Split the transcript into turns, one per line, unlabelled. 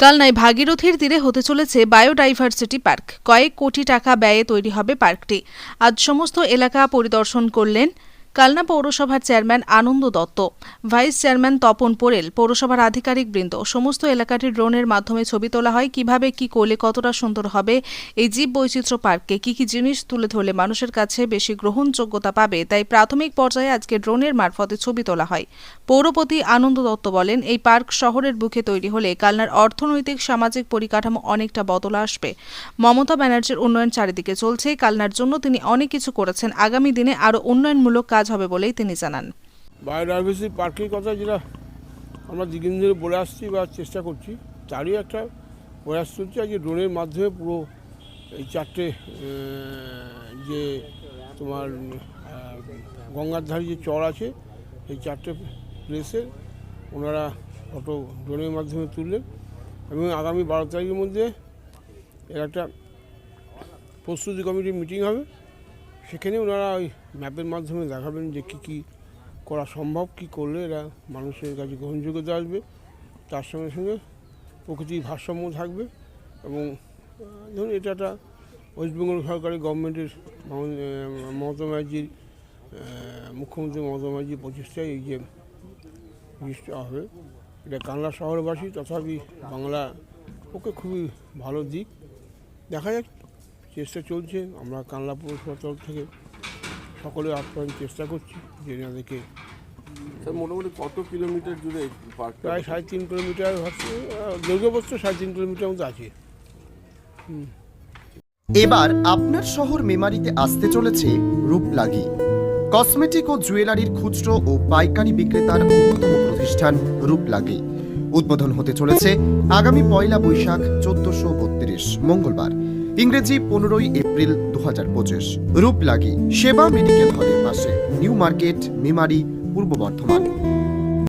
কালনায় ভাগীরথীর তীরে হতে চলেছে বায়োডাইভার্সিটি পার্ক। কয়েক কোটি টাকা ব্যয়ে তৈরি হবে পার্কটি। আজ সমস্ত এলাকা পরিদর্শন করলেন কালনা পৌরসভার চেয়ারম্যান আনন্দ দত্ত, ভাইস চেয়ারম্যান তপন পোরেল, পৌরসভার আধিকারিকবৃন্দ। সমস্ত এলাকাটি ড্রোনের মাধ্যমে ছবি তোলা হয়। কিভাবে কি করলে কতটা সুন্দর হবে এই জীব বৈচিত্র্য পার্কে, কি কি জিনিস তুলে ধরলে মানুষের কাছে বেশি গ্রহণযোগ্যতা পাবে, তাই প্রাথমিক পর্যায়ে আজকে ড্রোনের মারফতে ছবি তোলা হয়। পৌরপতি আনন্দ দত্ত বলেন, এই পার্ক শহরের বুকে তৈরি হলে কালনার অর্থনৈতিক সামাজিক পরিকাঠামো অনেকটা বদল আসবে। মমতা ব্যানার্জির উন্নয়ন চারিদিকে চলছে, কালনার জন্য তিনি অনেক কিছু করেছেন। আগামী দিনে আরও উন্নয়নমূলক কাজ হবে বলেই তিনি জানান।
বায়োডাইভার্সিটি পার্কের কথা যেটা আমরা দীর্ঘদিন ধরে বলে আসছি বা চেষ্টা করছি, তারই একটা প্রয়াস চলছে। আজকে ড্রোনের মাধ্যমে পুরো এই চারটে যে তোমার গঙ্গার ধারে যে চর আছে, এই চারটে প্লেসে ওনারা ফটো ড্রোনের মাধ্যমে তুললেন এবং আগামী 12 তারিখের মধ্যে এর একটা প্রস্তুতি কমিটির মিটিং হবে। সেখানে ওনারা ওই ম্যাপের মাধ্যমে দেখাবেন যে কী কী করা সম্ভব, কী করলে এরা মানুষের কাছে গ্রহণযোগ্যতা আসবে, তার সঙ্গে সঙ্গে প্রকৃতির ভারসাম্য থাকবে। এবং ধরুন এটা একটা ওয়েস্টবেঙ্গল সরকারি গভর্নমেন্টের মমতা ব্যানার্জির মুখ্যমন্ত্রী মমতা ব্যানার্জির প্রচেষ্টায় এই যে জিনিসটা হবে, এটা কালনা শহরবাসী তথাপি বাংলা ওকে খুবই ভালো দিক। দেখা যাক, চেষ্টা চলছে। আমরা কালনা পৌরসভার তরফ থেকে সকলে আপ্যায়ন চেষ্টা করছি যে এনাদেরকে।
স্যার, মোটামুটি কত কিলোমিটার জুড়ে পার্ক?
প্রায় 3.5 কিলোমিটার, দৈর্ঘ্যপ্রস্থ 3.5 কিলোমিটার মতো আছে।
এবার আপনার শহর মেমারিতে আসতে চলেছে রূপলাগি, কসমেটিক ও জুয়েলারির খুচরো ও পাইকারি বিক্রেতার অন্যতম প্রতিষ্ঠান রূপলাগি। উদ্বোধন হতে চলেছে আগামী 1 বৈশাখ 1432 মঙ্গলবার, ইংরেজি 15 এপ্রিল 2025। রূপলাগি সেবা মেডিকেল হলের পাশে, নিউ মার্কেট, মেমারি, পূর্ব বর্ধমান।